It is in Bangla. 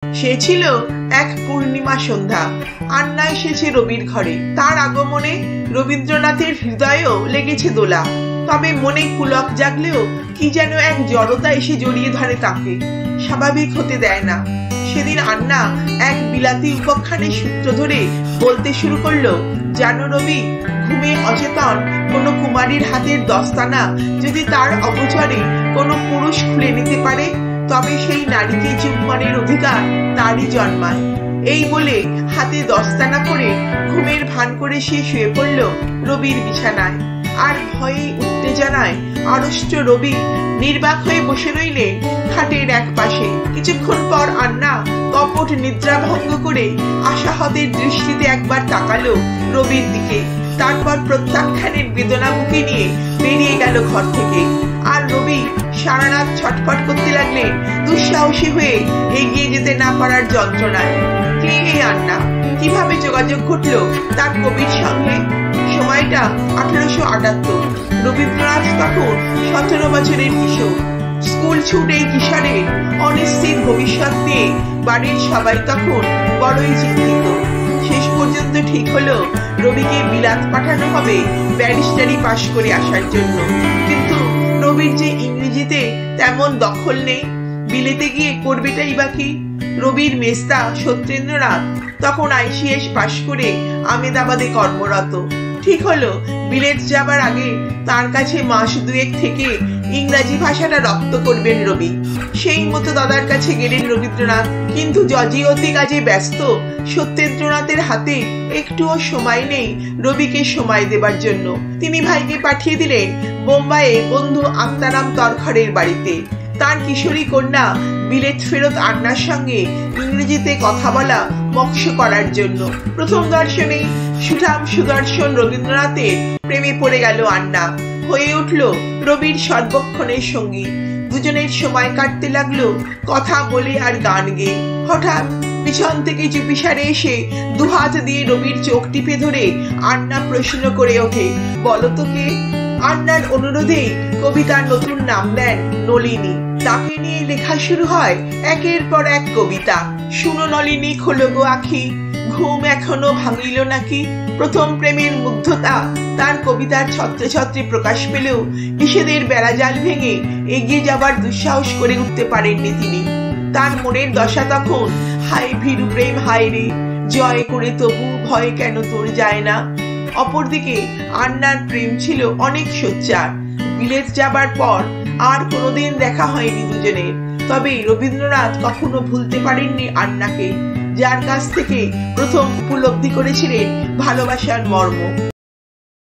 সে ছিল এক পূর্ণিমা সন্ধ্যা। আন্না এসেছে রবির ঘরে। তার আগমনে রবীন্দ্রনাথের হৃদয়েও লেগেছে দোলা। তবে মনে পুলক জাগলেও কি যেন এক জড়তা এসে জড়িয়ে ধরে তাকে, স্বাভাবিক হতে দেয় না। সেদিন আন্না এক বিলাতি উপাখ্যানের সূত্র ধরে বলতে শুরু করলো, জানো রবি, ঘুমে অচেতন কোনো কুমারীর হাতের দস্তানা যদি তার অগোচরে কোনো পুরুষ খুলে নিতে পারে, তবে সেই নারীকে চুম্বনের অধিকার তারই জন্মায়। এই বলে হাতে দস্তানা করে ঘুমের ভান করে সে শুয়ে পড়ল রবির বিছানায়। আর ভয়ে উত্তেজনায় আড়ষ্ট রবি নির্বাক হয়ে বসে রইলেন খাটের এক পাশে। কিছুক্ষণ পর আন্না কপট নিদ্রা ভঙ্গ করে আশাহতের দৃষ্টিতে একবার তাকালো রবির দিকে। তারপর প্রত্যাখ্যানের বেদনা বুকে নিয়ে বেরিয়ে গেল ঘর থেকে। আর রবি সারা রাত ছটফট করতে লাগলেন দুঃসাহসী হয়ে এগিয়ে যেতে না পারার যন্ত্রণায়। কে এই আন্না? কিভাবে যোগাযোগ ঘটলো তার কবির সঙ্গে? সময়টা 1878। রবীন্দ্রনাথ তখন 17 বছরের কিশোর। স্কুল ছুটে কিশোরের অনিশ্চিত ভবিষ্যৎ নিয়ে বাড়ির সবাই তখন বড়ই চিন্তিত। শেষ পর্যন্ত ঠিক হলো রবিকে বিলাত পাঠানো হবে ব্যারিস্টারি পাশ করে আসার জন্য। কিন্তু রবির যে ইংরেজিতে তেমন দখল নেই, বিলেতে গিয়ে করবেটাই বাকি। রবির মেস্তা সত্যেন্দ্রনাথ তখন ICS পাশ করে আমেদাবাদে কর্মরত। ঠিক হলো বিলেত যাবার আগে তার কাছে মাস দুয়েক থেকে ইংরাজি ভাষাটা রপ্ত করবেন রবি। সেই মতো দাদার কাছে গেলেন রবীন্দ্রনাথ। কিন্তু জজিয়তি কাজে ব্যস্ত সত্যেন্দ্রনাথের হাতে একটুও সময় নেই রবিকে সময় দেবার জন্য। তিনি ভাইকে পাঠিয়ে দিলেন বোম্বাইয়ে বন্ধু আত্মারাম তরখরের বাড়িতে। তার কিশোরী কন্যা বিলেত ফেরত আন্নার সঙ্গে ইংরেজিতে কথা বলা মক্ষ করার জন্য। প্রথম দর্শনেই সুঠাম সুদর্শন রবীন্দ্রনাথের প্রেমে পড়ে গেল আন্না। হয়ে উঠল রবির সর্বক্ষণের সঙ্গী। দুজনের সময় কাটতে লাগলো কথা বলে আর গান গেয়ে। হঠাৎ পিছন থেকে চুপিসারে এসে দুহাত দিয়ে রবির চোখ টিপে ধরে আন্না প্রশ্ন করে ওঠে, বলো তো কে? আন্নার অনুরোধে কবিতার নতুন নাম দেন নলিনী। তাকে নিয়ে লেখা শুরু হয় একের পর এক কবিতা। শুনো নলিনী, খোলো গো আখি, ঘুম এখনো ভাঙিল নাকি। প্রথম প্রেমের মুগ্ধতা তার কবিতার ছত্রে ছত্রে প্রকাশ পেলেও নিষেধের বেড়াজাল ভেঙে এগিয়ে যাবার দুঃসাহস করে উঠতে পারেননি তিনি। তার মনের দশা তখন হায় ভীরু প্রেম হায় রে, জয় করে তবু ভয় কেন তোর যায় না। অপরদিকে আন্নার প্রেম ছিল অনেক সোচ্চার। বিলেত যাবার পর আর কোনোদিন দেখা হয়নি দুজনের। তবে রবীন্দ্রনাথ কখনো ভুলতে পারেননি আন্নাকে, যার কাছ থেকে প্রথম উপলব্ধি করেছিলেন ভালোবাসার মর্ম।